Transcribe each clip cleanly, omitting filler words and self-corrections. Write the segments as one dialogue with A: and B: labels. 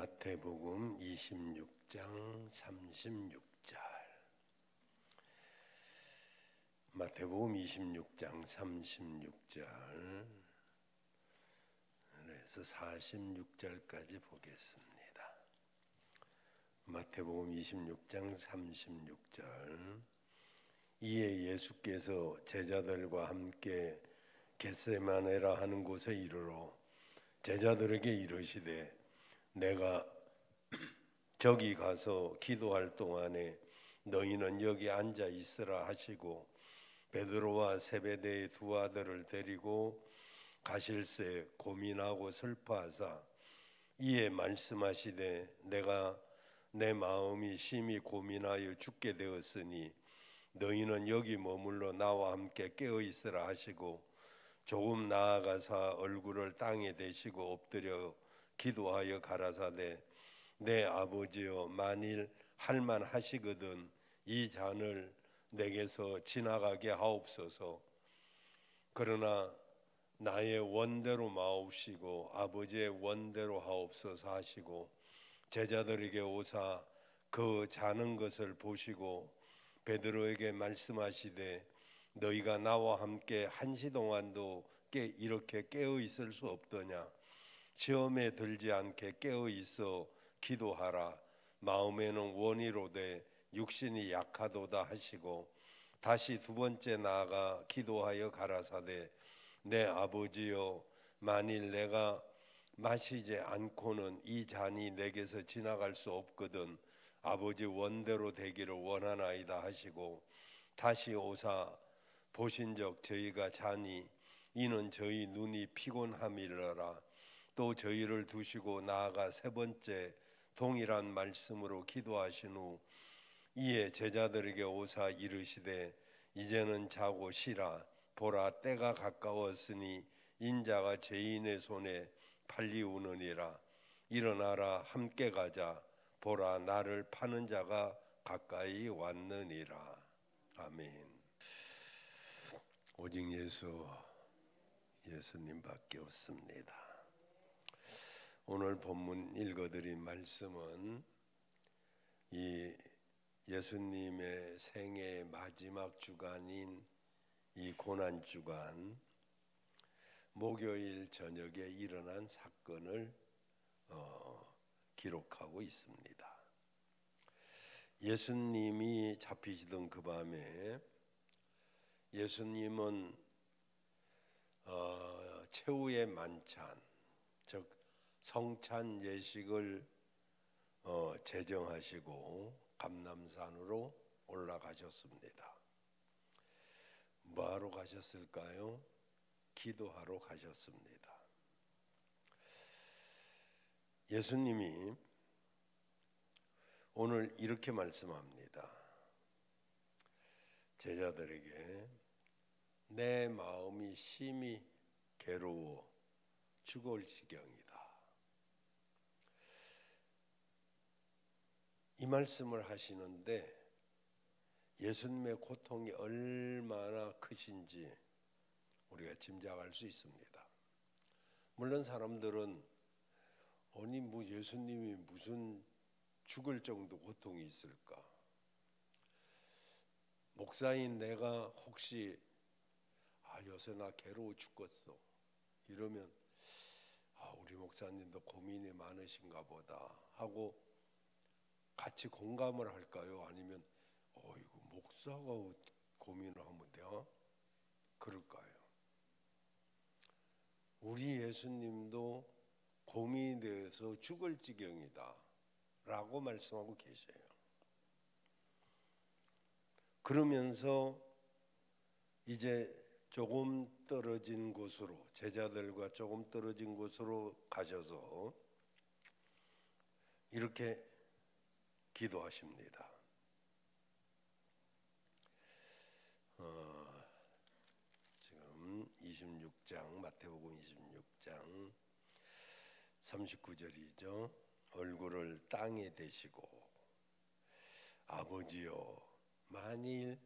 A: 마태복음 26장 36절. 마태복음 26장 36절 그래서 46절까지 보겠습니다. 마태복음 26장 36절. 이에 예수께서 제자들과 함께 겟세마네라 하는 곳에 이르러 제자들에게 이르시되 내가 저기 가서 기도할 동안에 너희는 여기 앉아 있으라 하시고 베드로와 세베대의 두 아들을 데리고 가실새 고민하고 슬퍼하사 이에 말씀하시되 내가 내 마음이 심히 고민하여 죽게 되었으니 너희는 여기 머물러 나와 함께 깨어 있으라 하시고 조금 나아가사 얼굴을 땅에 대시고 엎드려 기도하여 가라사대 내 아버지여 만일 할만하시거든 이 잔을 내게서 지나가게 하옵소서. 그러나 나의 원대로 마옵시고 아버지의 원대로 하옵소서 하시고 제자들에게 오사 그 자는 것을 보시고 베드로에게 말씀하시되 너희가 나와 함께 한시 동안도 이렇게 깨어 있을 수 없더냐. 시험에 들지 않게 깨어 있어 기도하라. 마음에는 원이로되 육신이 약하도다 하시고 다시 두 번째 나아가 기도하여 가라사대 내 아버지여 만일 내가 마시지 않고는 이 잔이 내게서 지나갈 수 없거든 아버지 원대로 되기를 원하나이다 하시고 다시 오사 보신적 저희가 자니 이는 저희 눈이 피곤함이러라. 또 저희를 두시고 나아가 세 번째 동일한 말씀으로 기도하신 후 이에 제자들에게 오사 이르시되 이제는 자고 쉬라. 보라 때가 가까웠으니 인자가 죄인의 손에 팔리우느니라. 일어나라 함께 가자. 보라 나를 파는 자가 가까이 왔느니라. 아멘. 오직 예수님밖에 없습니다. 오늘 본문 읽어드린 말씀은 이 예수님의 생애 마지막 주간인 이 고난주간 목요일 저녁에 일어난 사건을 기록하고 있습니다. 예수님이 잡히시던 그 밤에 예수님은 최후의 만찬 즉 성찬 예식을 제정하시고 감람산으로 올라가셨습니다. 뭐하러 가셨을까요? 기도하러 가셨습니다. 예수님이 오늘 이렇게 말씀합니다. 제자들에게 내 마음이 심히 괴로워 죽을 지경이다. 이 말씀을 하시는데 예수님의 고통이 얼마나 크신지 우리가 짐작할 수 있습니다. 물론 사람들은 아니 뭐 예수님이 무슨 죽을 정도 고통이 있을까? 목사인 내가 혹시 요새 나 괴로워 죽겠어 이러면 우리 목사님도 고민이 많으신가 보다 하고 같이 공감을 할까요? 아니면 이거 목사가 고민을 하면 돼요? 그럴까요? 우리 예수님도 고민이 되어서 죽을 지경이다 라고 말씀하고 계셔요. 그러면서 이제 조금 떨어진 곳으로 제자들과 조금 떨어진 곳으로 가셔서 이렇게 기도하십니다. 지금 26장 마태복음 26장 39절이죠. 얼굴을 땅에 대시고 아버지여 만일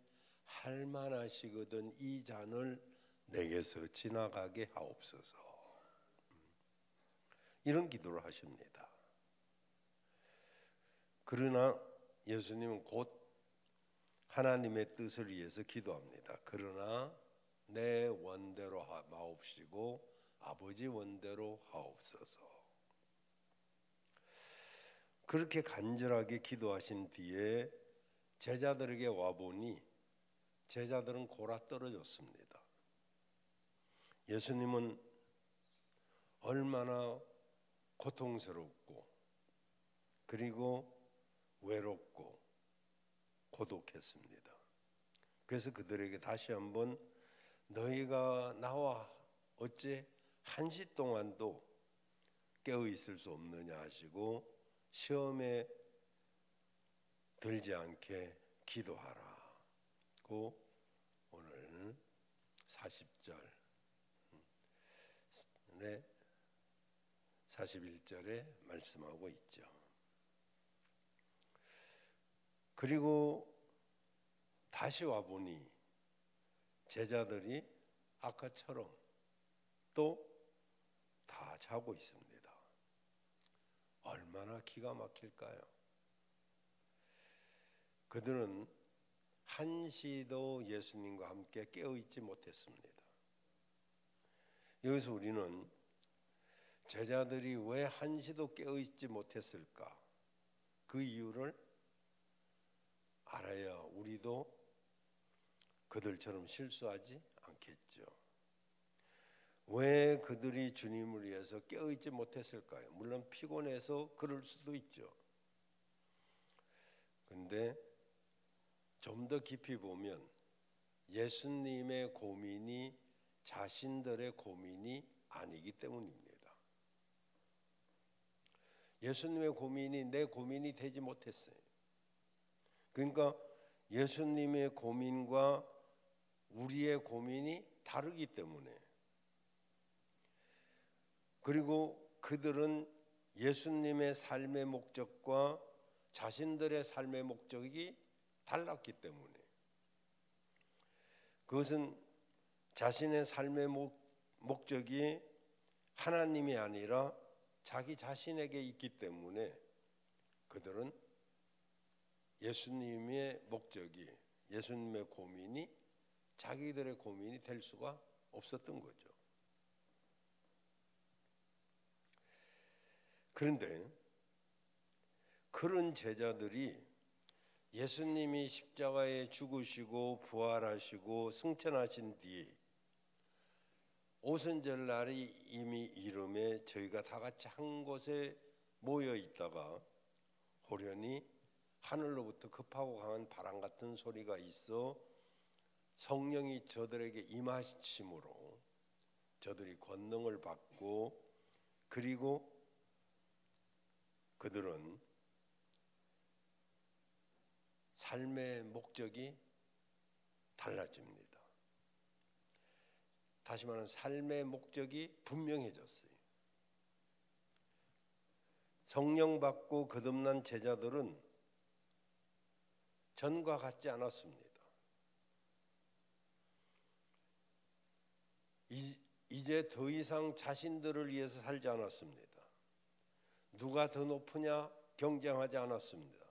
A: 할만하시거든 이 잔을 내게서 지나가게 하옵소서. 이런 기도를 하십니다. 그러나 예수님은 곧 하나님의 뜻을 위해서 기도합니다. 그러나 내 원대로 마옵시고 아버지 원대로 하옵소서. 그렇게 간절하게 기도하신 뒤에 제자들에게 와보니 제자들은 골아 떨어졌습니다. 예수님은 얼마나 고통스럽고 그리고 외롭고 고독했습니다. 그래서 그들에게 다시 한번 너희가 나와 어째 한시 동안도 깨어 있을 수 없느냐 하시고 시험에 들지 않게 기도하라고 오늘 40절에 41절에 말씀하고 있죠. 그리고 다시 와보니 제자들이 아까처럼 또 다 자고 있습니다. 얼마나 기가 막힐까요? 그들은 한시도 예수님과 함께 깨어있지 못했습니다. 여기서 우리는 제자들이 왜 한시도 깨어있지 못했을까? 그 이유를 알아야 우리도 그들처럼 실수하지 않겠죠. 왜 그들이 주님을 위해서 깨어있지 못했을까요? 물론 피곤해서 그럴 수도 있죠. 근데 좀 더 깊이 보면 예수님의 고민이 자신들의 고민이 아니기 때문입니다. 예수님의 고민이 내 고민이 되지 못했어요. 그러니까 예수님의 고민과 우리의 고민이 다르기 때문에, 그리고 그들은 예수님의 삶의 목적과 자신들의 삶의 목적이 달랐기 때문에, 그것은 자신의 삶의 목적이 하나님이 아니라 자기 자신에게 있기 때문에 그들은 예수님의 목적이, 예수님의 고민이 자기들의 고민이 될 수가 없었던 거죠. 그런데 그런 제자들이 예수님이 십자가에 죽으시고 부활하시고 승천하신 뒤 오순절 날이 이미 이름에 저희가 다 같이 한 곳에 모여 있다가 호련히 하늘로부터 급하고 강한 바람 같은 소리가 있어 성령이 저들에게 임하심으로 저들이 권능을 받고, 그리고 그들은 삶의 목적이 달라집니다. 다시 말하면 삶의 목적이 분명해졌어요. 성령 받고 거듭난 제자들은 전과 같지 않았습니다. 이제 더 이상 자신들을 위해서 살지 않았습니다. 누가 더 높으냐 경쟁하지 않았습니다.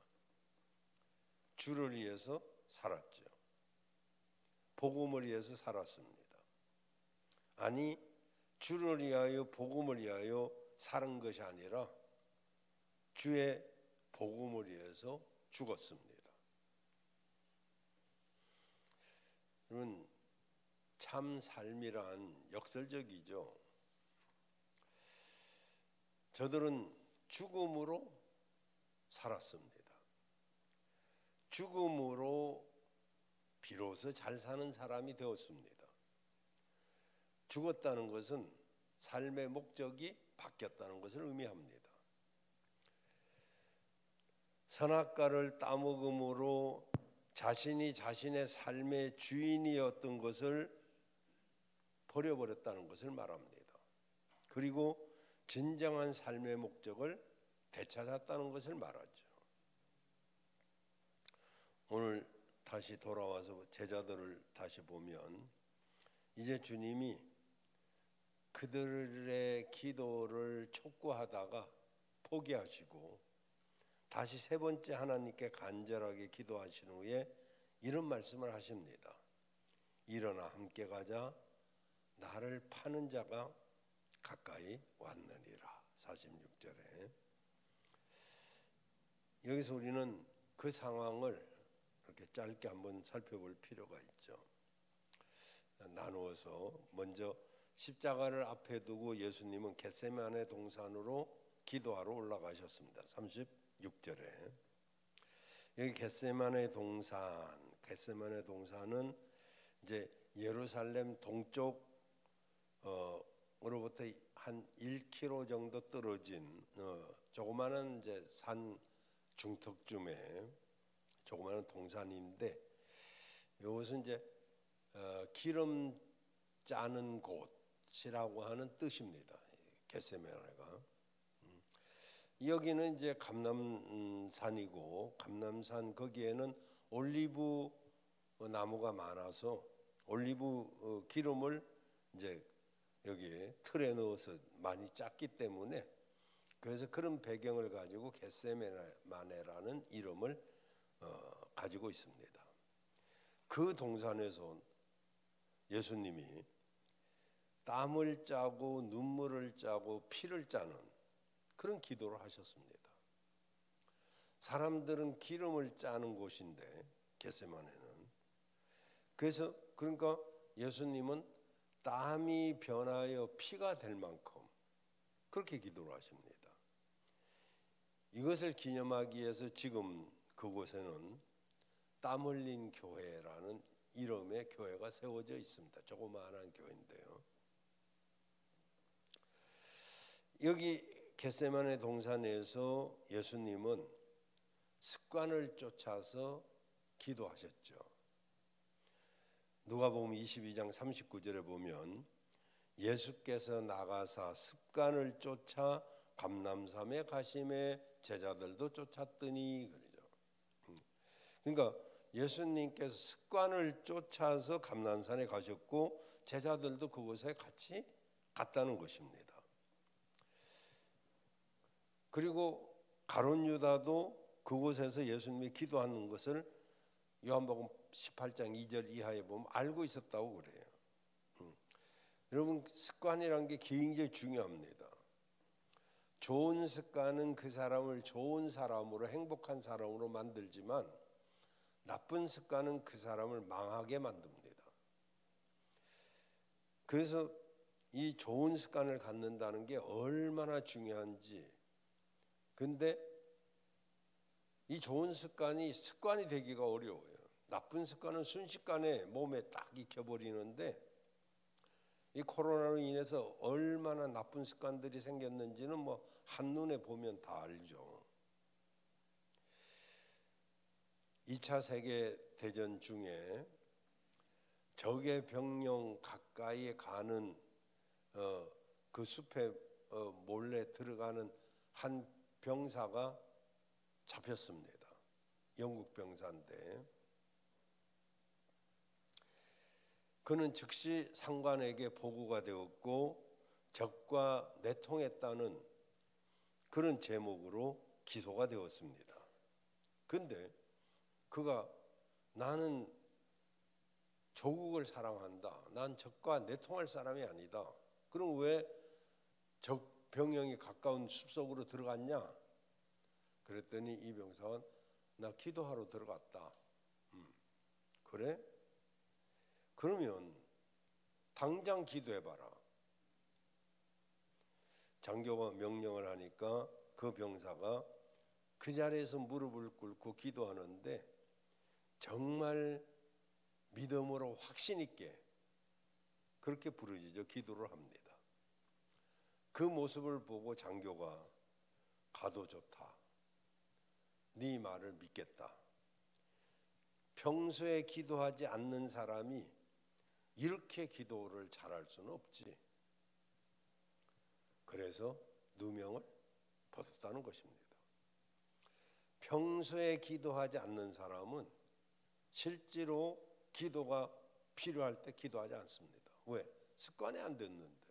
A: 주를 위해서 살았죠. 복음을 위해서 살았습니다. 아니, 주를 위하여 복음을 위하여 사는 것이 아니라 주의 복음을 위해서 죽었습니다. 여러분, 참 삶이란 역설적이죠. 저들은 죽음으로 살았습니다. 죽음으로 비로소 잘 사는 사람이 되었습니다. 죽었다는 것은 삶의 목적이 바뀌었다는 것을 의미합니다. 선악과를 따먹음으로 자신이 자신의 삶의 주인이었던 것을 버려버렸다는 것을 말합니다. 그리고 진정한 삶의 목적을 되찾았다는 것을 말하죠. 오늘 다시 돌아와서 제자들을 다시 보면 이제 주님이 그들의 기도를 촉구하다가 포기하시고 다시 세 번째 하나님께 간절하게 기도하신 후에 이런 말씀을 하십니다. 일어나 함께 가자. 나를 파는 자가 가까이 왔느니라. 46절에 여기서 우리는 그 상황을 이렇게 짧게 한번 살펴볼 필요가 있죠. 나누어서 먼저 십자가를 앞에 두고 예수님은 겟세마네 동산으로 기도하러 올라가셨습니다. 36절에 여기 겟세마네 동산은 이제 예루살렘 동쪽으로부터 한 1km 정도 떨어진 조그마한 이제 산 중턱쯤에 조그마한 동산인데, 이것은 이제 기름 짜는 곳이라고 하는 뜻입니다. 겟세마네가. 여기는 이제 감람산이고, 감람산 거기에는 올리브 나무가 많아서 올리브 기름을 이제 여기에 틀에 넣어서 많이 짰기 때문에, 그래서 그런 배경을 가지고 겟세마네라는 이름을 가지고 있습니다. 그 동산에서 예수님이 땀을 짜고 눈물을 짜고 피를 짜는 그런 기도를 하셨습니다. 사람들은 기름을 짜는 곳인데 겟세마네는, 그래서 그러니까 예수님은 땀이 변하여 피가 될 만큼 그렇게 기도를 하십니다. 이것을 기념하기 위해서 지금 그곳에는 땀 흘린 교회라는 이름의 교회가 세워져 있습니다. 조그마한 교회인데요. 여기 겟세마네 동산에서 예수님은 습관을 쫓아서 기도하셨죠. 누가복음 22장 39절에 보면 예수께서 나가사 습관을 쫓아 감람산에 가심에 제자들도 쫓았더니 그러죠. 그러니까 예수님께서 습관을 쫓아서 감람산에 가셨고 제자들도 그곳에 같이 갔다는 것입니다. 그리고 가룟 유다도 그곳에서 예수님이 기도하는 것을 요한복음 18장 2절 이하에 보면 알고 있었다고 그래요. 여러분, 습관이라는 게 굉장히 중요합니다. 좋은 습관은 그 사람을 좋은 사람으로, 행복한 사람으로 만들지만 나쁜 습관은 그 사람을 망하게 만듭니다. 그래서 이 좋은 습관을 갖는다는 게 얼마나 중요한지. 근데 이 좋은 습관이 되기가 어려워요. 나쁜 습관은 순식간에 몸에 딱 익혀버리는데, 이 코로나로 인해서 얼마나 나쁜 습관들이 생겼는지는 뭐 한눈에 보면 다 알죠. 2차 세계대전 중에 적의 병영 가까이 가는 그 숲에 몰래 들어가는 한 병사가 잡혔습니다. 영국 병사인데 그는 즉시 상관에게 보고가 되었고 적과 내통했다는 그런 제목으로 기소가 되었습니다. 근데 그가 나는 조국을 사랑한다. 난 적과 내통할 사람이 아니다. 그럼 왜 적 병영이 가까운 숲속으로 들어갔냐? 그랬더니 이 병사는 나 기도하러 들어갔다. 그래? 그러면 당장 기도해봐라. 장교가 명령을 하니까 그 병사가 그 자리에서 무릎을 꿇고 기도하는데 정말 믿음으로 확신 있게 그렇게 부르짖어 기도를 합니다. 그 모습을 보고 장교가 가도 좋다. 네 말을 믿겠다. 평소에 기도하지 않는 사람이 이렇게 기도를 잘할 수는 없지. 그래서 누명을 벗었다는 것입니다. 평소에 기도하지 않는 사람은 실제로 기도가 필요할 때 기도하지 않습니다. 왜? 습관이 안 됐는데.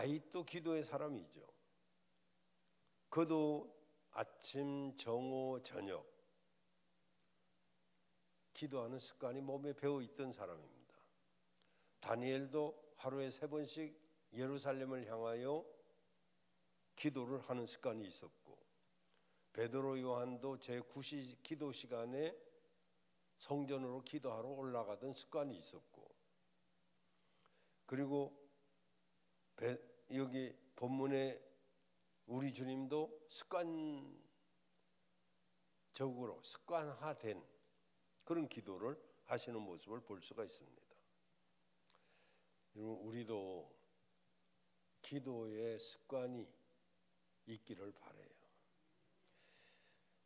A: 다윗도 기도의 사람이죠. 그도 아침, 정오, 저녁 기도하는 습관이 몸에 배어 있던 사람입니다. 다니엘도 하루에 3번씩 예루살렘을 향하여 기도를 하는 습관이 있었고, 베드로 요한도 제9시 기도 시간에 성전으로 기도하러 올라가던 습관이 있었고, 그리고 여기 본문에 우리 주님도 습관화된 그런 기도를 하시는 모습을 볼 수가 있습니다. 여러분, 우리도 기도의 습관이 있기를 바라요.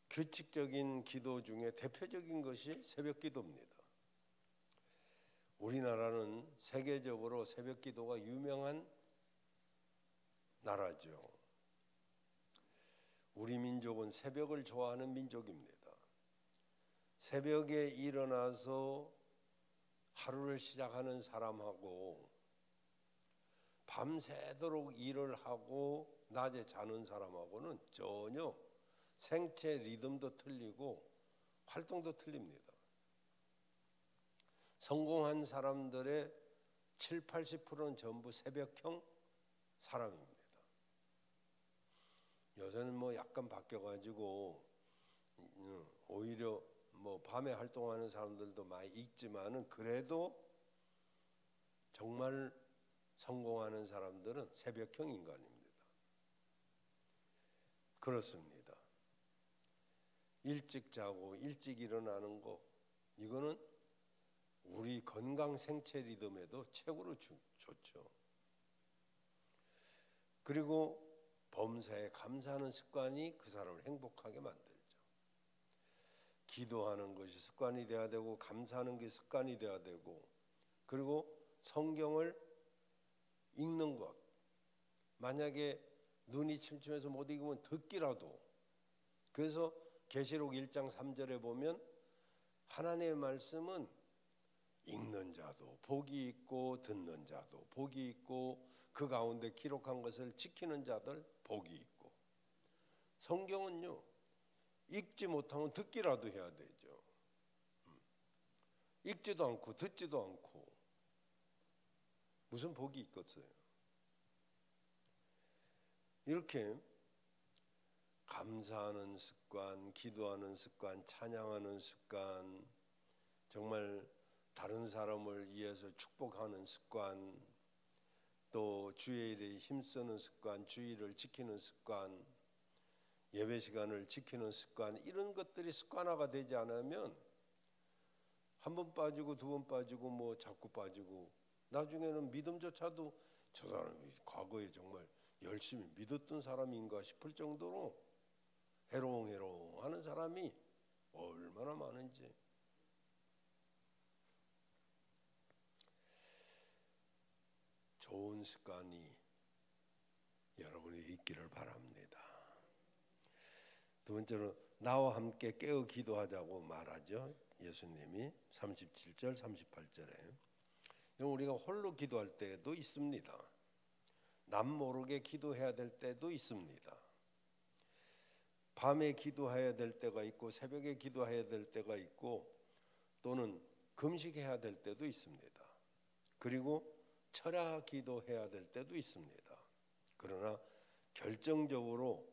A: 규칙적인 기도 중에 대표적인 것이 새벽 기도입니다. 우리나라는 세계적으로 새벽 기도가 유명한 나라죠. 우리 민족은 새벽을 좋아하는 민족입니다. 새벽에 일어나서 하루를 시작하는 사람하고 밤새도록 일을 하고 낮에 자는 사람하고는 전혀 생체 리듬도 틀리고 활동도 틀립니다. 성공한 사람들의 70~80%는 전부 새벽형 사람입니다. 요새는 뭐 약간 바뀌어가지고 오히려 뭐 밤에 활동하는 사람들도 많이 있지만은, 그래도 정말 성공하는 사람들은 새벽형 인간입니다. 그렇습니다. 일찍 자고 일찍 일어나는 거, 이거는 우리 건강 생체 리듬에도 최고로 좋죠. 그리고 범사에 감사하는 습관이 그 사람을 행복하게 만들죠. 기도하는 것이 습관이 돼야 되고, 감사하는 게 습관이 돼야 되고, 그리고 성경을 읽는 것, 만약에 눈이 침침해서 못 읽으면 듣기라도, 그래서 계시록 1장 3절에 보면 하나님의 말씀은 읽는 자도 복이 있고 듣는 자도 복이 있고 그 가운데 기록한 것을 지키는 자들 복이 있고, 성경은요 읽지 못하면 듣기라도 해야 되죠. 읽지도 않고 듣지도 않고 무슨 복이 있겠어요. 이렇게 감사하는 습관, 기도하는 습관, 찬양하는 습관, 정말 다른 사람을 위해서 축복하는 습관, 또 주의 일에 힘쓰는 습관, 주의를 지키는 습관, 예배 시간을 지키는 습관, 이런 것들이 습관화가 되지 않으면 한 번 빠지고 두 번 빠지고 뭐 자꾸 빠지고, 나중에는 믿음조차도 저 사람이 과거에 정말 열심히 믿었던 사람인가 싶을 정도로 해롱해롱 하는 사람이 얼마나 많은지. 좋은 습관이 여러분이 있기를 바랍니다. 두 번째로 나와 함께 깨어 기도하자고 말하죠. 예수님이 37절 38절에. 우리가 홀로 기도할 때도 있습니다. 남 모르게 기도해야 될 때도 있습니다. 밤에 기도해야 될 때가 있고 새벽에 기도해야 될 때가 있고, 또는 금식해야 될 때도 있습니다. 그리고 철야 기도해야 될 때도 있습니다. 그러나 결정적으로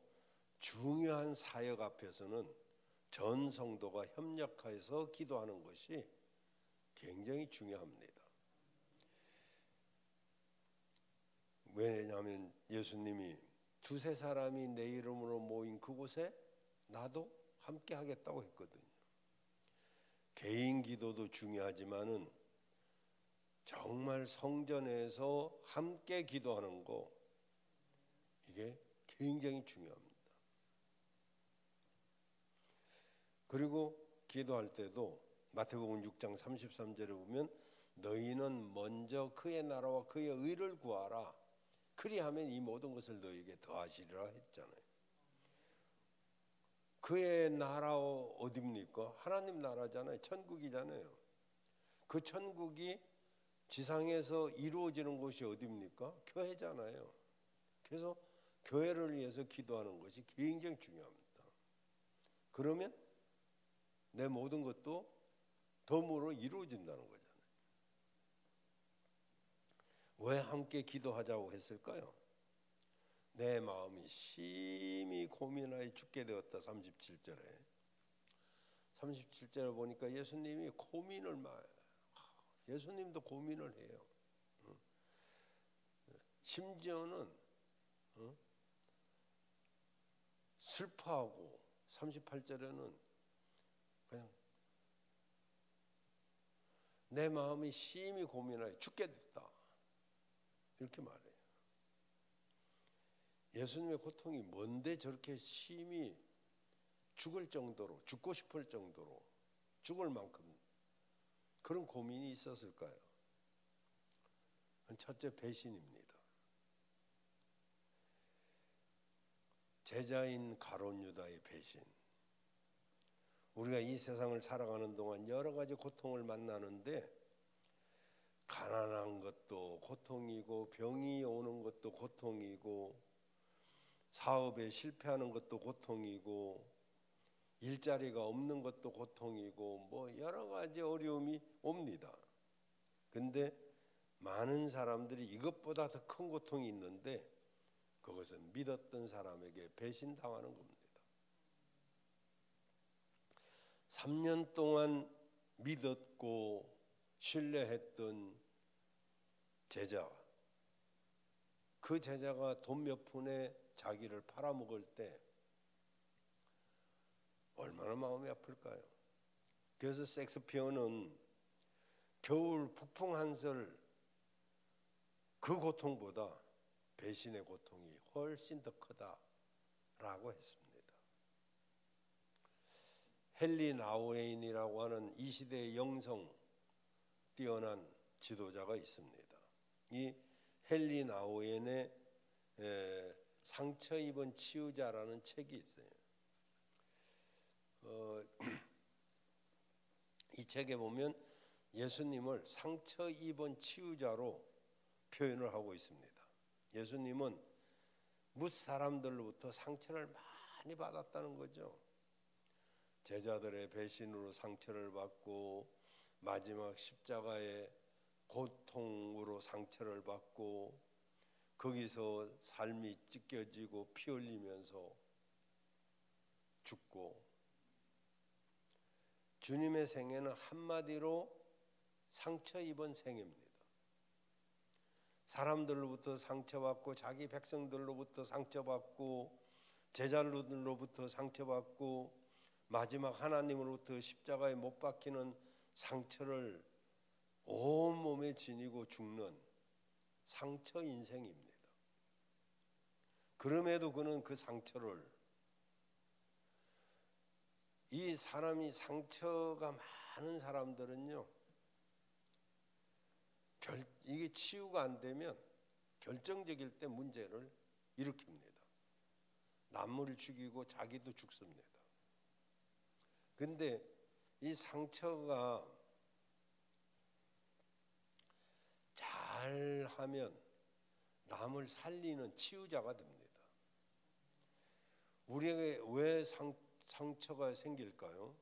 A: 중요한 사역 앞에서는 전 성도가 협력해서 기도하는 것이 굉장히 중요합니다. 왜냐하면 예수님이 두세 사람이 내 이름으로 모인 그곳에 나도 함께 하겠다고 했거든요. 개인 기도도 중요하지만은 정말 성전에서 함께 기도하는 거, 이게 굉장히 중요합니다. 그리고 기도할 때도 마태복음 6장 33절에 보면 너희는 먼저 그의 나라와 그의 의를 구하라, 그리하면 이 모든 것을 너희에게 더하시리라 했잖아요. 그의 나라 어디입니까? 하나님 나라잖아요. 천국이잖아요. 그 천국이 지상에서 이루어지는 곳이 어디입니까? 교회잖아요. 그래서 교회를 위해서 기도하는 것이 굉장히 중요합니다. 그러면 내 모든 것도 덤으로 이루어진다는 거잖아요. 왜 함께 기도하자고 했을까요? 내 마음이 심히 고민하여 죽게 되었다. 37절에 보니까 예수님이 고민을 예수님도 고민을 해요. 심지어는 슬퍼하고 38절에는 그냥 내 마음이 심히 고민하여 죽게 됐다 이렇게 말해요. 예수님의 고통이 뭔데 저렇게 심히 죽을 정도로, 죽고 싶을 정도로, 죽을 만큼 그런 고민이 있었을까요? 첫째, 배신입니다. 제자인 가룟 유다의 배신. 우리가 이 세상을 살아가는 동안 여러 가지 고통을 만나는데, 가난한 것도 고통이고, 병이 오는 것도 고통이고, 사업에 실패하는 것도 고통이고, 일자리가 없는 것도 고통이고, 뭐 여러 가지 어려움이 옵니다. 근데 많은 사람들이 이것보다 더 큰 고통이 있는데, 그것은 믿었던 사람에게 배신당하는 겁니다. 3년 동안 믿었고 신뢰했던 제자, 그 제자가 돈 몇 푼에 자기를 팔아먹을 때 얼마나 마음이 아플까요? 그래서 셰익스피어는 겨울 북풍 한설 그 고통보다 배신의 고통이 훨씬 더 크다라고 했습니다. 헨리 나우에인이라고 하는 이 시대의 영성 뛰어난 지도자가 있습니다. 이 헨리 나우에인의 상처 입은 치유자라는 책이 있어요. 이 책에 보면 예수님을 상처 입은 치유자로 표현을 하고 있습니다. 예수님은 뭇 사람들로부터 상처를 많이 받았다는 거죠. 제자들의 배신으로 상처를 받고, 마지막 십자가의 고통으로 상처를 받고, 거기서 삶이 찢겨지고 피 흘리면서 죽고, 주님의 생애는 한마디로 상처 입은 생애입니다. 사람들로부터 상처받고, 자기 백성들로부터 상처받고, 제자들로부터 상처받고, 마지막 하나님으로부터 십자가에 못 박히는 상처를 온몸에 지니고 죽는 상처 인생입니다. 그럼에도 그는 그 상처를, 이 사람이 상처가 많은 사람들은요, 이게 치유가 안 되면 결정적일 때 문제를 일으킵니다. 남을 죽이고 자기도 죽습니다. 근데 이 상처가 잘하면 남을 살리는 치유자가 됩니다. 우리에게 왜 상처가 생길까요?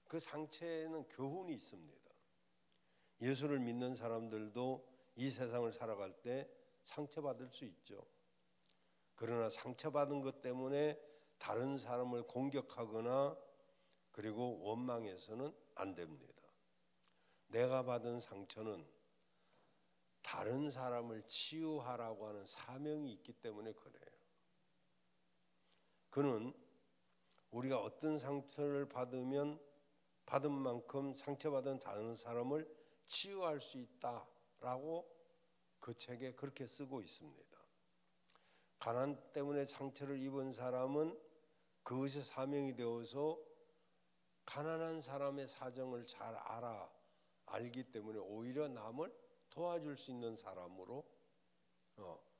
A: 그 상처에는 교훈이 있습니다. 예수를 믿는 사람들도 이 세상을 살아갈 때 상처받을 수 있죠. 그러나 상처받은 것 때문에 다른 사람을 공격하거나 그리고 원망해서는 안 됩니다. 내가 받은 상처는 다른 사람을 치유하라고 하는 사명이 있기 때문에 그래요. 그는 우리가 어떤 상처를 받으면 받은 만큼 상처받은 다른 사람을 치유할 수 있다라고 그 책에 그렇게 쓰고 있습니다. 가난 때문에 상처를 입은 사람은 그것이 사명이 되어서 가난한 사람의 사정을 잘 알기 때문에 오히려 남을 도와줄 수 있는 사람으로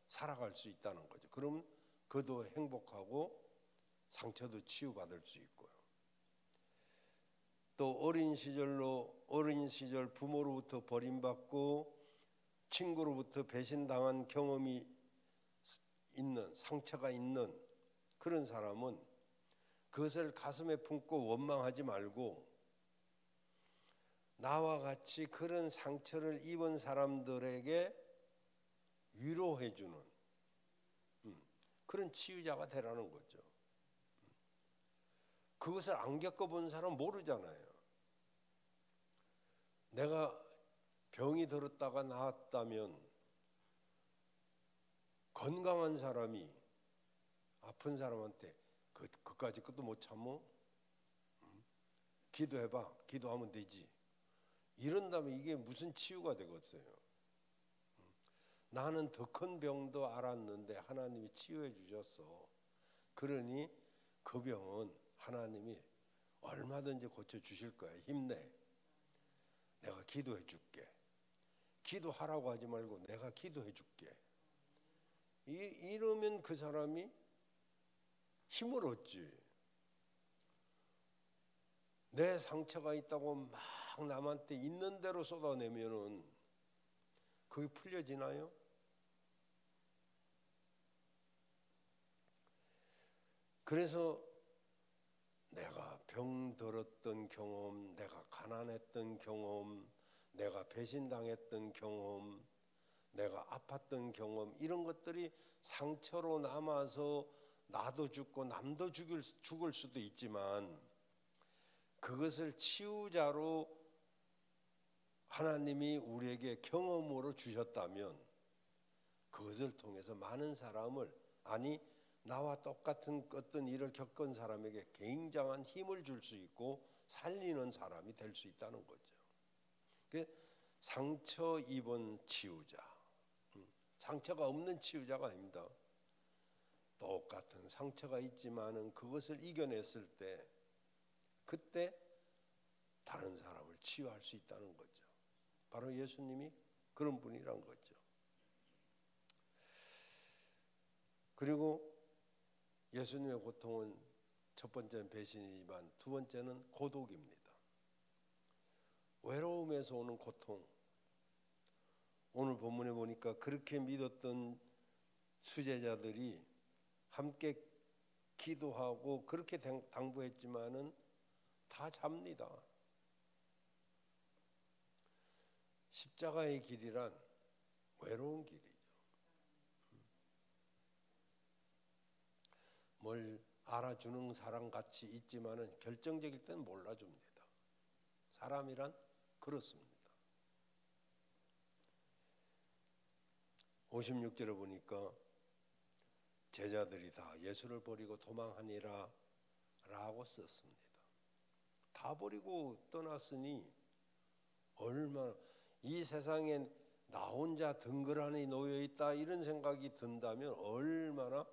A: 살아갈 수 있다는 거죠. 그럼 그도 행복하고 상처도 치유받을 수 있고요. 또 어린 시절 부모로부터 버림받고 친구로부터 배신당한 경험이 있는 상처가 있는 그런 사람은 그것을 가슴에 품고 원망하지 말고 나와 같이 그런 상처를 입은 사람들에게 위로해주는 그런 치유자가 되라는 거죠. 그것을 안 겪어본 사람은 모르잖아요. 내가 병이 들었다가 나았다면 건강한 사람이 아픈 사람한테 그까지 것도 못 참어? 기도해봐. 기도하면 되지. 이런다면 이게 무슨 치유가 되겠어요? 나는 더 큰 병도 알았는데 하나님이 치유해 주셨어. 그러니 그 병은 하나님이 얼마든지 고쳐주실 거야. 힘내. 내가 기도해 줄게. 기도하라고 하지 말고 내가 기도해 줄게. 이러면 그 사람이 힘을 얻지. 내 상처가 있다고 막 남한테 있는 대로 쏟아내면은 그게 풀려지나요? 그래서 내가 병들었던 경험, 내가 가난했던 경험, 내가 배신당했던 경험, 내가 아팠던 경험, 이런 것들이 상처로 남아서 나도 죽고 남도 죽을 수도 있지만 그것을 치유자로 하나님이 우리에게 경험으로 주셨다면 그것을 통해서 많은 사람을, 아니 나와 똑같은 어떤 일을 겪은 사람에게 굉장한 힘을 줄 수 있고 살리는 사람이 될 수 있다는 거죠. 상처 입은 치유자, 상처가 없는 치유자가 아닙니다. 똑같은 상처가 있지만은 그것을 이겨냈을 때 그때 다른 사람을 치유할 수 있다는 거죠. 바로 예수님이 그런 분이란 거죠. 그리고 예수님의 고통은 첫 번째는 배신이지만 두 번째는 고독입니다. 외로움에서 오는 고통. 오늘 본문에 보니까 그렇게 믿었던 수제자들이 함께 기도하고 그렇게 당부했지만은 다 잡니다. 십자가의 길이란 외로운 길이죠. 뭘 알아주는 사람 같이 있지만은 결정적일 때는 몰라줍니다. 사람이란 그렇습니다. 56절에 보니까 제자들이 다 예수를 버리고 도망하니라 라고 썼습니다. 다 버리고 떠났으니 얼마나 이 세상에 나 혼자 덩그러니 놓여있다 이런 생각이 든다면 얼마나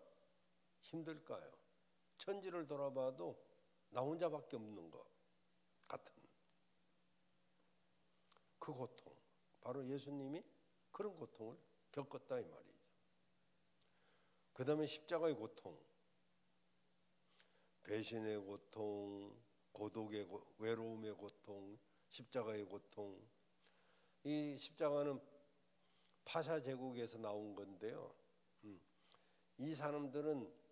A: 힘들까요? 천지를 돌아봐도 나 혼자밖에 없는 것 같은 그 고통, 바로 예수님이 그런 고통을 겪었다 이 말이죠. 그 다음에 십자가의 고통, 배신의 고통, 고독의 외로움의 고통, 십자가의 고통. 이 십자가는 파샤 제국에서 나온 건데요. 이 사람들은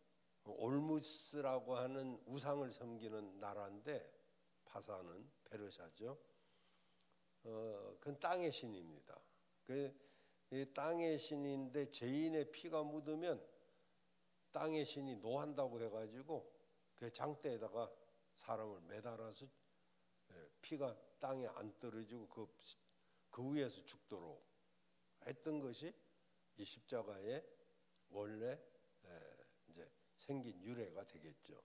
A: 올무스라고 하는 우상을 섬기는 나라인데 파사는 페르시아죠. 그건 땅의 신입니다. 이 땅의 신인데 죄인의 피가 묻으면 땅의 신이 노한다고 해가지고 그 장대에다가 사람을 매달아서 피가 땅에 안 떨어지고 그 위에서 죽도록 했던 것이 이 십자가의 원래 이제 생긴 유래가 되겠죠.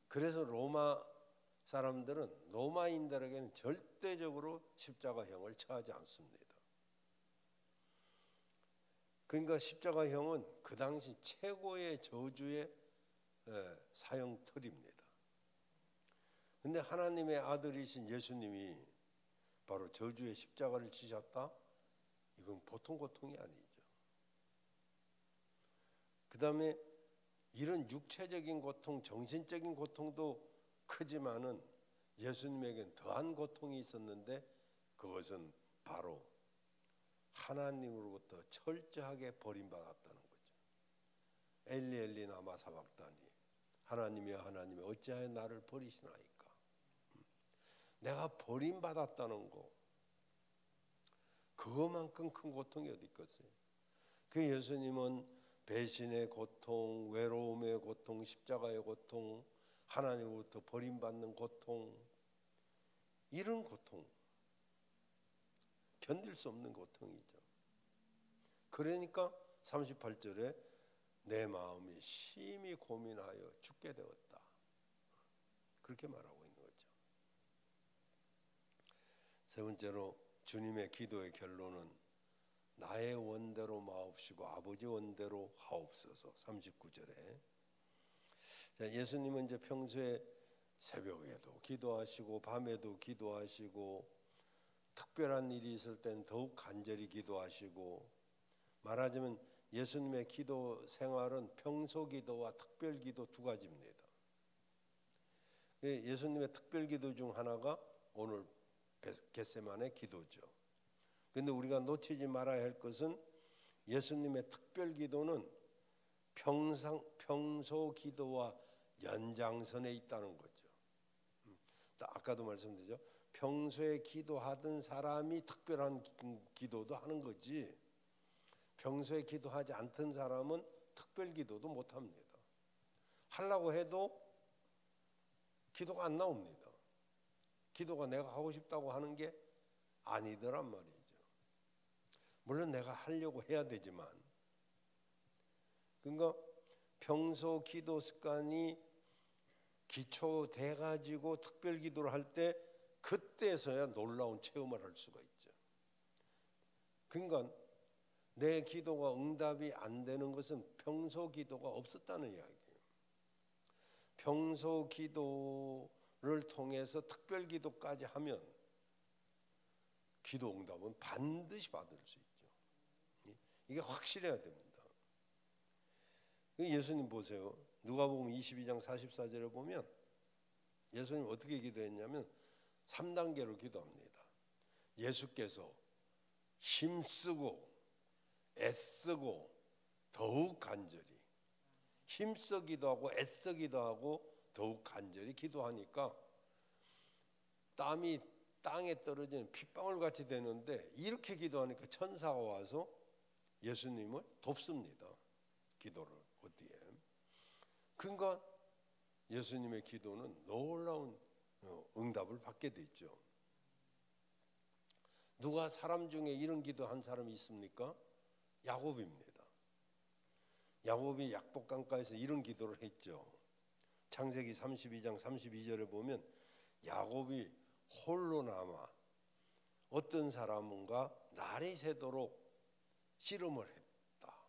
A: 그래서 로마 사람들은 로마인들에게는 절대적으로 십자가형을 처하지 않습니다. 그러니까 십자가형은 그 당시 최고의 저주의 사형틀입니다. 근데 하나님의 아들이신 예수님이 바로 저주의 십자가를 지셨다? 이건 보통 고통이 아니죠. 그 다음에 이런 육체적인 고통, 정신적인 고통도 크지만은 예수님에겐 더한 고통이 있었는데 그것은 바로 하나님으로부터 철저하게 버림받았다는 거죠. 엘리 엘리 라마 사박다니, 하나님이여 하나님이 어찌하여 나를 버리시나이까. 내가 버림받았다는 거, 그거만큼 큰 고통이 어디 있겠어요. 그 예수님은 배신의 고통, 외로움의 고통, 십자가의 고통, 하나님으로부터 버림받는 고통, 이런 고통, 견딜 수 없는 고통이죠. 그러니까 38절에 내 마음이 심히 고민하여 죽게 되었다, 그렇게 말하고 있는 거죠. 세 번째로 주님의 기도의 결론은 나의 원대로 마옵시고 아버지 원대로 하옵소서. 39절에 예수님은 이제 평소에 새벽에도 기도하시고 밤에도 기도하시고 특별한 일이 있을 때는 더욱 간절히 기도하시고, 말하자면 예수님의 기도 생활은 평소 기도와 특별 기도 두 가지입니다. 예수님의 특별 기도 중 하나가 오늘 겟세마네 기도죠. 그런데 우리가 놓치지 말아야 할 것은 예수님의 특별 기도는 평소 기도와 연장선에 있다는 거죠. 아까도 말씀드렸죠. 평소에 기도하던 사람이 특별한 기도도 하는 거지, 평소에 기도하지 않던 사람은 특별 기도도 못합니다. 하려고 해도 기도가 안 나옵니다. 기도가 내가 하고 싶다고 하는 게 아니더란 말이죠. 물론 내가 하려고 해야 되지만, 그러니까 평소 기도 습관이 기초돼 가지고 특별 기도를 할 때 그때서야 놀라운 체험을 할 수가 있죠. 그러니까 내 기도가 응답이 안 되는 것은 평소 기도가 없었다는 이야기예요. 평소 기도를 통해서 특별 기도까지 하면 기도 응답은 반드시 받을 수 있죠. 이게 확실해야 됩니다. 예수님 보세요. 누가복음 22장 44절에 보면 예수님 어떻게 기도했냐면 3단계로 기도합니다. 예수께서 힘쓰고 애쓰고 더욱 간절히, 힘써 기도하고 애써 기도하고 더욱 간절히 기도하니까 땀이 땅에 떨어지는 핏방울 같이 되는데, 이렇게 기도하니까 천사가 와서 예수님을 돕습니다. 기도를 어디에. 그러니까 예수님의 기도는 놀라운 응답을 받게 됐죠. 누가 사람 중에 이런 기도한 사람이 있습니까? 야곱입니다. 야곱이 약복강가에서 이런 기도를 했죠. 창세기 32장 32절에 보면 야곱이 홀로 남아 어떤 사람과 날이 새도록 씨름을 했다.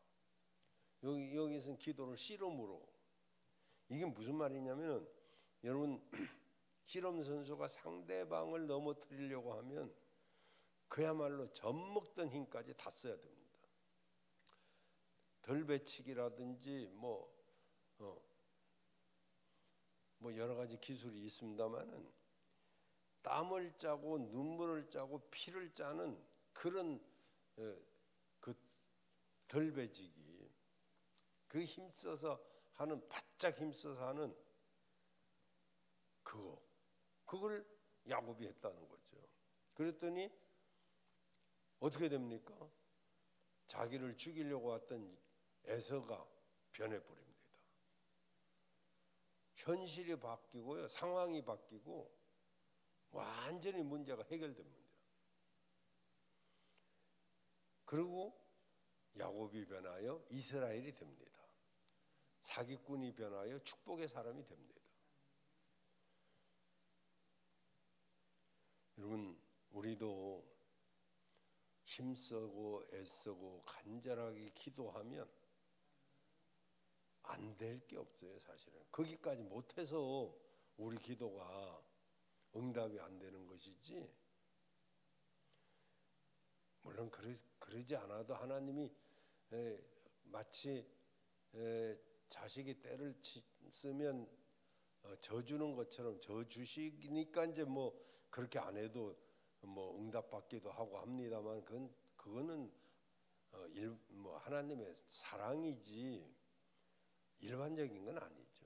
A: 여기서는 기도를 씨름으로. 이게 무슨 말이냐면, 여러분 씨름 선수가 상대방을 넘어뜨리려고 하면 그야말로 젖먹던 힘까지 다 써야 됩니다. 덜배치기라든지 뭐 여러 가지 기술이 있습니다만은 땀을 짜고 눈물을 짜고 피를 짜는 그런 그 덜배지기, 그 힘써서 하는, 바짝 힘써서 하는 그걸 야곱이 했다는 거죠. 그랬더니 어떻게 됩니까? 자기를 죽이려고 왔던 에서가 변해버립니다. 현실이 바뀌고요, 상황이 바뀌고 완전히 문제가 해결됩니다. 그리고 야곱이 변하여 이스라엘이 됩니다. 사기꾼이 변하여 축복의 사람이 됩니다. 여러분, 우리도 힘쓰고 애쓰고 간절하게 기도하면 안 될 게 없어요. 사실은 거기까지 못해서 우리 기도가 응답이 안 되는 것이지, 물론 그러지 않아도 하나님이 마치 자식이 때를 쓰면 져주는 것처럼 져주시니까 이제 뭐 그렇게 안 해도 뭐 응답받기도 하고 합니다만, 그거는 하나님의 사랑이지 일반적인 건 아니죠.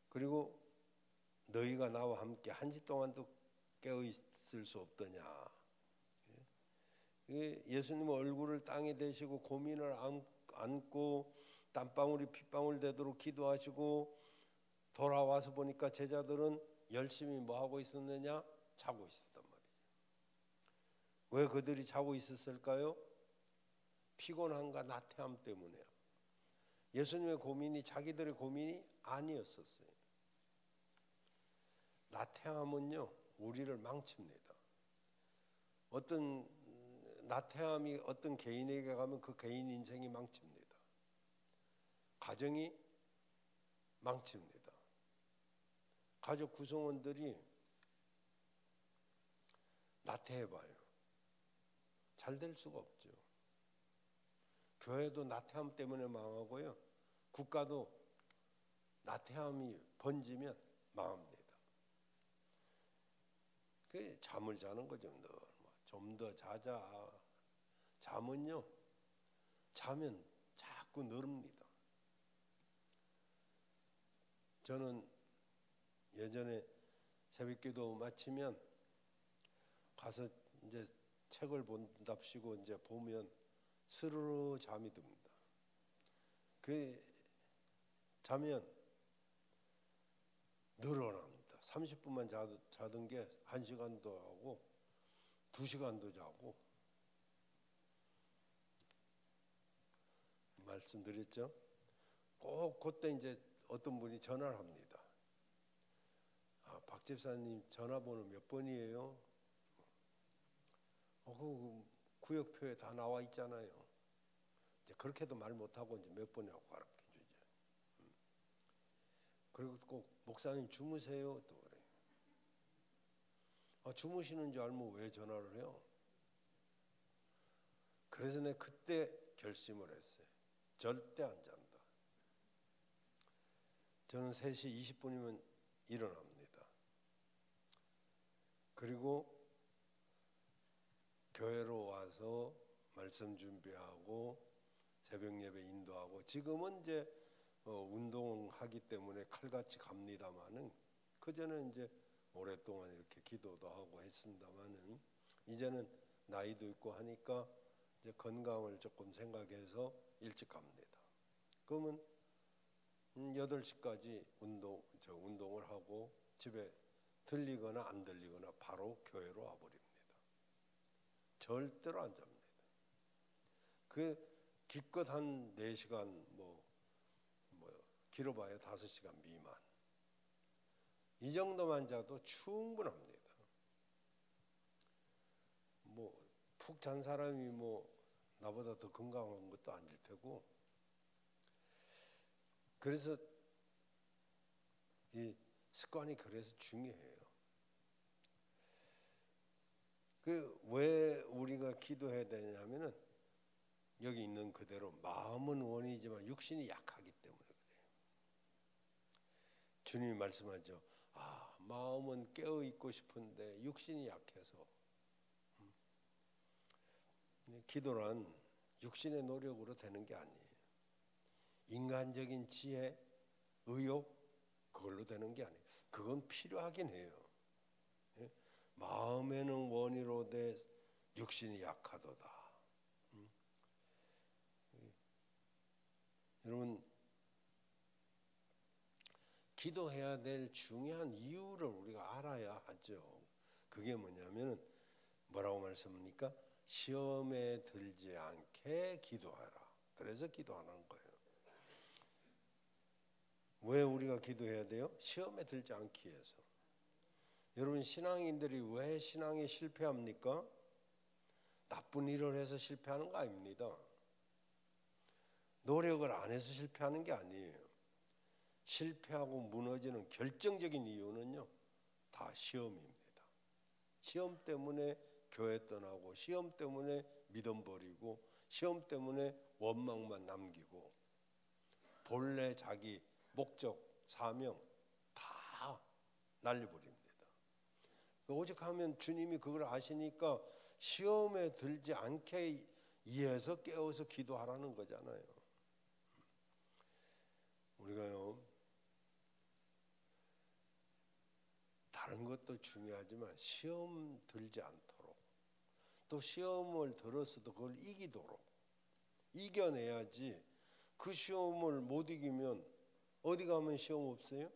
A: 그리고 너희가 나와 함께 한 시 동안도 깨어 있을 수 없더냐. 예수님 얼굴을 땅에 대시고 고민을 안고 땀방울이 핏방울 되도록 기도하시고 돌아와서 보니까 제자들은 열심히 뭐 하고 있었느냐? 자고 있었단 말이에요. 왜 그들이 자고 있었을까요? 피곤함과 나태함 때문에요. 예수님의 고민이 자기들의 고민이 아니었었어요. 나태함은요, 우리를 망칩니다. 어떤 나태함이 어떤 개인에게 가면 그 개인 인생이 망칩니다. 가정이 망칩니다. 가족 구성원들이 나태해봐요. 잘 될 수가 없죠. 교회도 나태함 때문에 망하고요. 국가도 나태함이 번지면 망합니다. 그 잠을 자는 거죠. 좀 더 자자. 잠은요, 자면 자꾸 늘습니다. 저는 예전에 새벽기도 마치면 가서 이제 책을 본답시고 이제 보면 스르르 잠이 듭니다. 그 자면 늘어납니다. 30분만 자던 게 1시간도 하고 2시간도 자고. 말씀드렸죠? 꼭 그때 이제 어떤 분이 전화를 합니다. 박 집사님 전화번호 몇 번이에요? 그 구역표에 다 나와 있잖아요. 이제 그렇게도 말 못하고 이제 몇 번이라고 가르쳐 주죠. 그리고 꼭 목사님 주무세요 또 그래요. 주무시는 줄 알면 왜 전화를 해요? 그래서 내가 그때 결심을 했어요. 절대 안 잔다. 저는 3시 20분이면 일어납니다. 그리고 교회로 와서 말씀 준비하고 새벽 예배 인도하고, 지금은 이제 운동하기 때문에 칼같이 갑니다만은 그전에 이제 오랫동안 이렇게 기도도 하고 했습니다만은 이제는 나이도 있고 하니까 이제 건강을 조금 생각해서 일찍 갑니다. 그러면 8시까지 운동을 하고 집에 들리거나 안 들리거나 바로 교회로 와버립니다. 절대로 안 잡니다. 그 기껏 한 4시간 뭐 길어봐야 5시간 미만, 이 정도만 자도 충분합니다. 푹 잔 사람이 나보다 더 건강한 것도 아닐 테고. 그래서 이 습관이 그래서 중요해요. 왜 우리가 기도해야 되냐면은 여기 있는 그대로 마음은 원이지만 육신이 약하기 때문에 그래요. 주님이 말씀하죠. 마음은 깨어 있고 싶은데 육신이 약해서. 기도란 육신의 노력으로 되는 게 아니에요. 인간적인 지혜, 의욕, 그걸로 되는 게 아니에요. 그건 필요하긴 해요. 마음에는 원이로되 육신이 약하도다. 여러분, 기도해야 될 중요한 이유를 우리가 알아야 하죠. 그게 뭐냐면 뭐라고 말씀합니까? 시험에 들지 않게 기도하라. 그래서 기도하는 거예요. 왜 우리가 기도해야 돼요? 시험에 들지 않기 위해서. 여러분, 신앙인들이 왜 신앙에 실패합니까? 나쁜 일을 해서 실패하는 거 아닙니다. 노력을 안 해서 실패하는 게 아니에요. 실패하고 무너지는 결정적인 이유는요, 다 시험입니다. 시험 때문에 교회 떠나고, 시험 때문에 믿음 버리고, 시험 때문에 원망만 남기고, 본래 자기 목적, 사명 다 날려버립니다. 오직 하면 주님이 그걸 아시니까 시험에 들지 않게 이해해서 깨워서 기도하라는 거잖아요. 우리가요, 다른 것도 중요하지만 시험 들지 않도록, 또 시험을 들었어도 그걸 이기도록, 이겨내야지. 그 시험을 못 이기면 어디 가면 시험 없어요?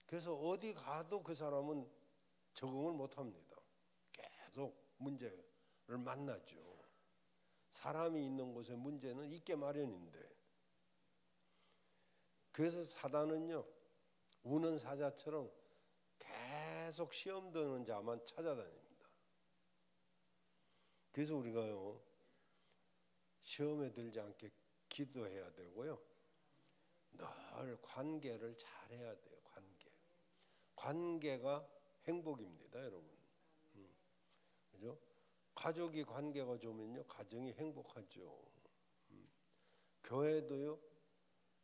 A: 그래서 어디 가도 그 사람은 적응을 못 합니다. 계속 문제를 만나죠. 사람이 있는 곳에 문제는 있게 마련인데. 그래서 사단은요, 우는 사자처럼 계속 시험 드는 자만 찾아다닙니다. 그래서 우리가요, 시험에 들지 않게 기도해야 되고요, 늘 관계를 잘해야 돼요. 관계가 행복입니다, 여러분. 그죠? 가족이 관계가 좋으면요, 가정이 행복하죠. 교회도요,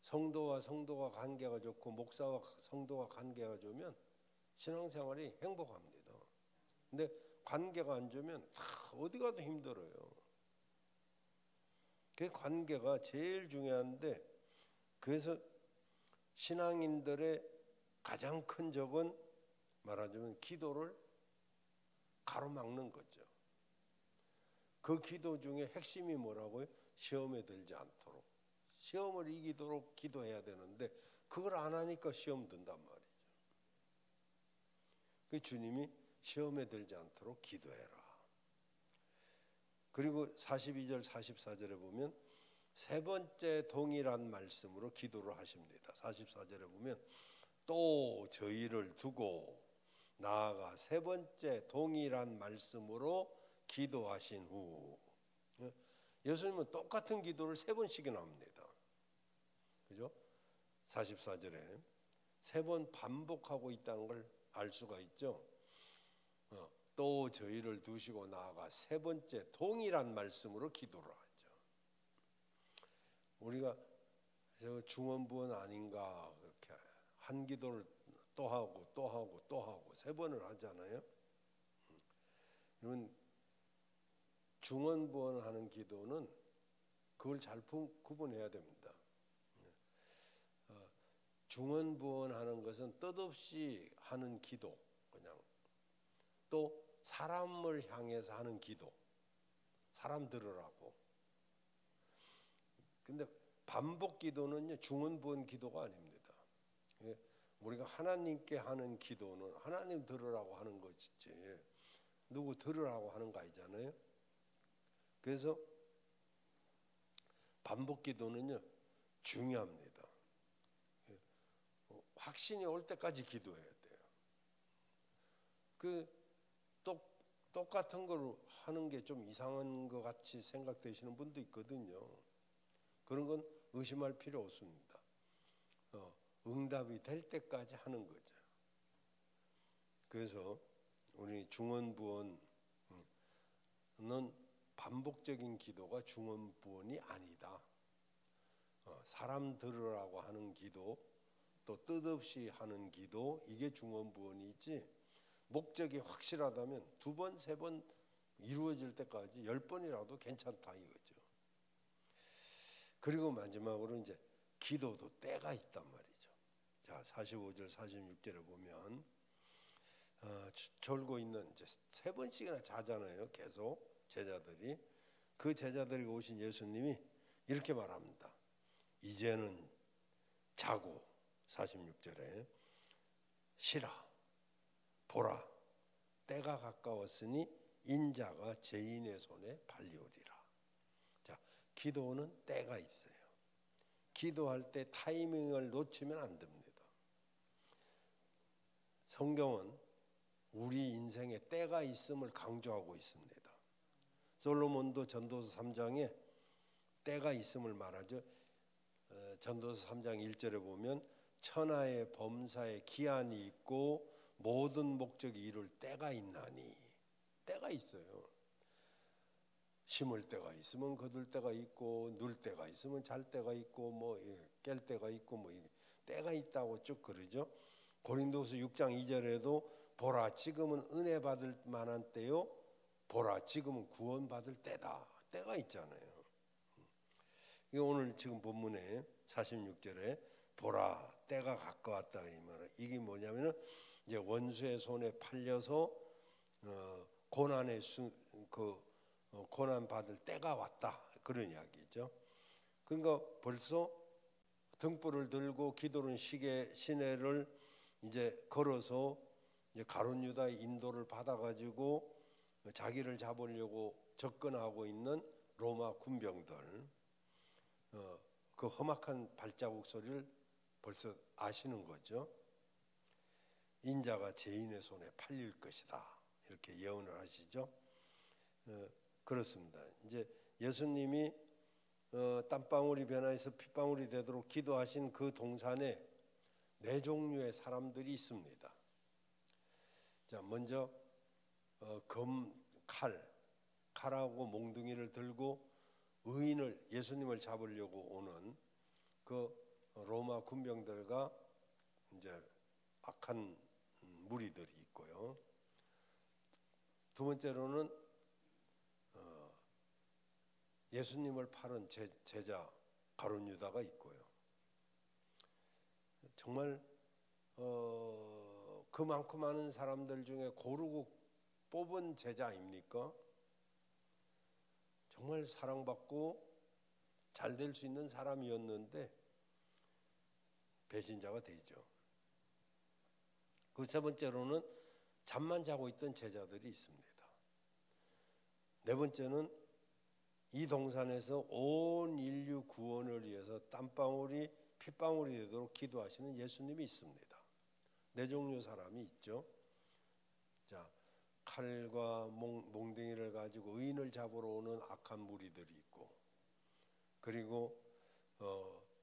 A: 성도와 성도가 관계가 좋고 목사와 성도가 관계가 좋으면 신앙생활이 행복합니다. 근데 관계가 안 좋으면 어디 가도 힘들어요. 그 관계가 제일 중요한데, 그래서 신앙인들의 가장 큰 적은 말하자면 기도를 가로막는 거죠. 그 기도 중에 핵심이 뭐라고요? 시험에 들지 않도록, 시험을 이기도록 기도해야 되는데 그걸 안 하니까 시험 든단 말이죠. 그 주님이 시험에 들지 않도록 기도해라. 그리고 42절 44절에 보면 세 번째 동일한 말씀으로 기도를 하십니다. 44절에 보면 또 저희를 두고 나아가 세 번째 동일한 말씀으로 기도하신 후. 예수님은 똑같은 기도를 세 번씩이나 합니다. 그죠? 44절에 세 번 반복하고 있다는 걸 알 수가 있죠. 또 저희를 두시고 나아가 세 번째 동일한 말씀으로 기도를 하죠. 우리가 중언부언 아닌가, 그렇게 한 기도를 또 하고 또 하고 또 하고 세 번을 하잖아요. 그러면 중언부언하는 기도는 그걸 잘 구분해야 됩니다. 중언부언하는 것은 뜻없이 하는 기도, 그냥 또 사람을 향해서 하는 기도, 사람 들으라고. 근데 반복 기도는요, 중언부언 기도가 아닙니다. 우리가 하나님께 하는 기도는 하나님 들으라고 하는 것이지 누구 들으라고 하는 거 아니잖아요. 그래서 반복 기도는요, 중요합니다. 확신이 올 때까지 기도해야 돼요. 똑같은 걸 하는 게 좀 이상한 것 같이 생각되시는 분도 있거든요. 그런 건 의심할 필요 없습니다. 응답이 될 때까지 하는 거죠. 그래서 우리 중언부언은 반복적인 기도가 중언부언이 아니다. 사람 들으라고 하는 기도, 또 뜻없이 하는 기도, 이게 중언부언이지, 목적이 확실하다면 두 번, 세 번 이루어질 때까지 10번이라도 괜찮다 이거죠. 그리고 마지막으로 이제 기도도 때가 있단 말이죠. 자, 45절 46절에 보면 졸고 있는, 이제 세 번씩이나 자잖아요. 계속 제자들이. 그 제자들이 오신 예수님이 이렇게 말합니다. 이제는 자고, 46절에 쉬라, 보라, 때가 가까웠으니 인자가 죄인의 손에 팔리오리라. 자, 기도는 때가 있어요. 기도할 때 타이밍을 놓치면 안 됩니다. 성경은 우리 인생에 때가 있음을 강조하고 있습니다. 솔로몬도 전도서 3장에 때가 있음을 말하죠. 전도서 3장 1절에 보면 천하의 범사에 기한이 있고 모든 목적이 이룰 때가 있나니. 때가 있어요. 심을 때가 있으면 거둘 때가 있고, 누울 때가 있으면 잘 때가 있고, 뭐 깰 때가 있고, 뭐 때가 있다고 쭉 그러죠. 고린도서 6장 2절에도 보라, 지금은 은혜 받을 만한 때요, 보라, 지금은 구원받을 때다. 때가 있잖아요. 이 오늘 지금 본문에 46절에 보라, 때가 가까웠다 이 말은 이게 뭐냐면은 이제 원수의 손에 팔려서 고난 받을 때가 왔다 그런 이야기죠. 그러니까 벌써 등불을 들고 기도는 시내를 이제 걸어서 이제 가룟 유다의 인도를 받아가지고 자기를 잡으려고 접근하고 있는 로마 군병들, 그 험악한 발자국 소리를 벌써 아시는 거죠. 인자가 죄인의 손에 팔릴 것이다 이렇게 예언을 하시죠. 그렇습니다. 이제 예수님이 땀방울이 변화해서 핏방울이 되도록 기도하신 그 동산에 네 종류의 사람들이 있습니다. 자, 먼저 칼하고 몽둥이를 들고 의인을 예수님을 잡으려고 오는 그 로마 군병들과 이제 악한 무리들이 있고요. 두 번째로는 예수님을 팔은 제자 가룟 유다가 있고요. 정말 그만큼 많은 사람들 중에 고르고 뽑은 제자 아닙니까? 정말 사랑받고 잘 될 수 있는 사람이었는데 배신자가 되죠. 그 세 번째로는 잠만 자고 있던 제자들이 있습니다. 네 번째는 이 동산에서 온 인류 구원을 위해서 땀방울이 핏방울이 되도록 기도하시는 예수님이 있습니다. 네 종류 사람이 있죠. 자, 칼과 몽둥이를 가지고 의인을 잡으러 오는 악한 무리들이 있고, 그리고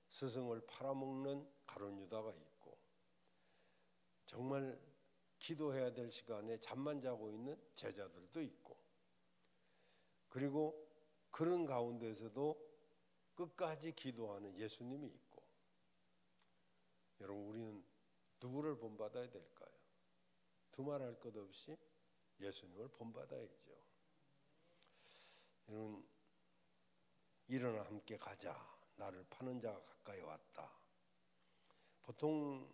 A: 스승을 팔아먹는 가룟 유다가 있고, 정말 기도해야 될 시간에 잠만 자고 있는 제자들도 있고, 그리고 그런 가운데서도 끝까지 기도하는 예수님이 있고, 여러분 우리는 누구를 본받아야 될까요? 두말할 것 없이 예수님을 본받아야죠. 여러분, 일어나 함께 가자. 나를 파는 자가 가까이 왔다. 보통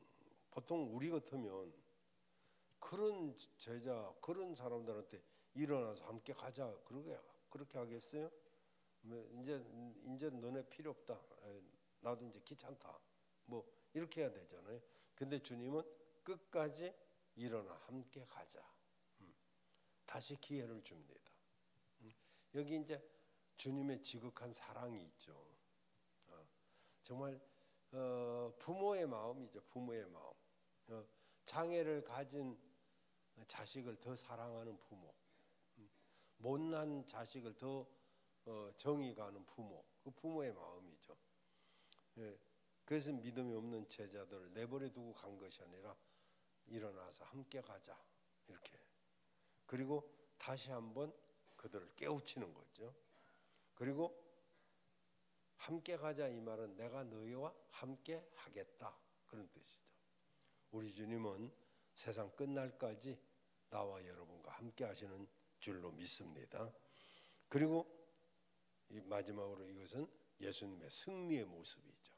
A: 우리 같으면 그런 제자, 그런 사람들한테 일어나서 함께 가자. 그렇게 하겠어요? 이제 너네 필요 없다. 나도 이제 귀찮다. 뭐 이렇게 해야 되잖아요. 근데 주님은 끝까지 일어나 함께 가자. 다시 기회를 줍니다. 여기 이제 주님의 지극한 사랑이 있죠. 정말 부모의 마음이죠. 부모의 마음. 장애를 가진 자식을 더 사랑하는 부모, 못난 자식을 더 정이 가는 부모, 그 부모의 마음이죠. 그래서 믿음이 없는 제자들을 내버려 두고 간 것이 아니라 일어나서 함께 가자 이렇게. 그리고 다시 한번 그들을 깨우치는 거죠. 그리고 함께 가자 이 말은 내가 너희와 함께 하겠다 그런 뜻이죠. 우리 주님은 세상 끝날까지 나와 여러분과 함께 하시는 줄로 믿습니다. 그리고 마지막으로 이것은 예수님의 승리의 모습이죠.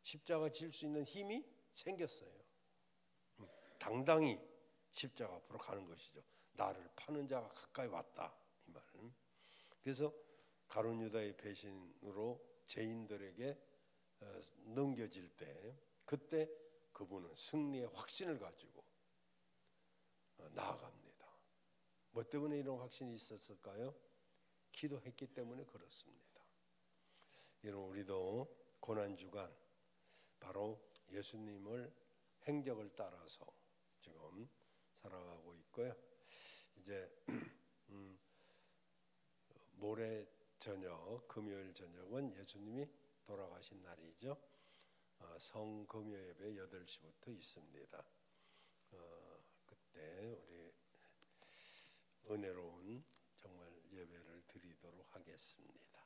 A: 십자가 질 수 있는 힘이 생겼어요. 당당히 십자가 앞으로 가는 것이죠. 나를 파는 자가 가까이 왔다 이 말은. 그래서 가룟 유다의 배신으로 죄인들에게 넘겨질 때, 그때 그분은 승리의 확신을 가지고 나아갑니다. 뭐 때문에 이런 확신이 있었을까요? 기도했기 때문에 그렇습니다. 여러분, 우리도 고난주간 바로 예수님을 행적을 따라서 지금 살아가고 있고요. 이제 모레 저녁, 금요일 저녁은 예수님이 돌아가신 날이죠. 성금요 예배 8시부터 있습니다. 그때 우리 은혜로운 정말 예배를 드리도록 하겠습니다.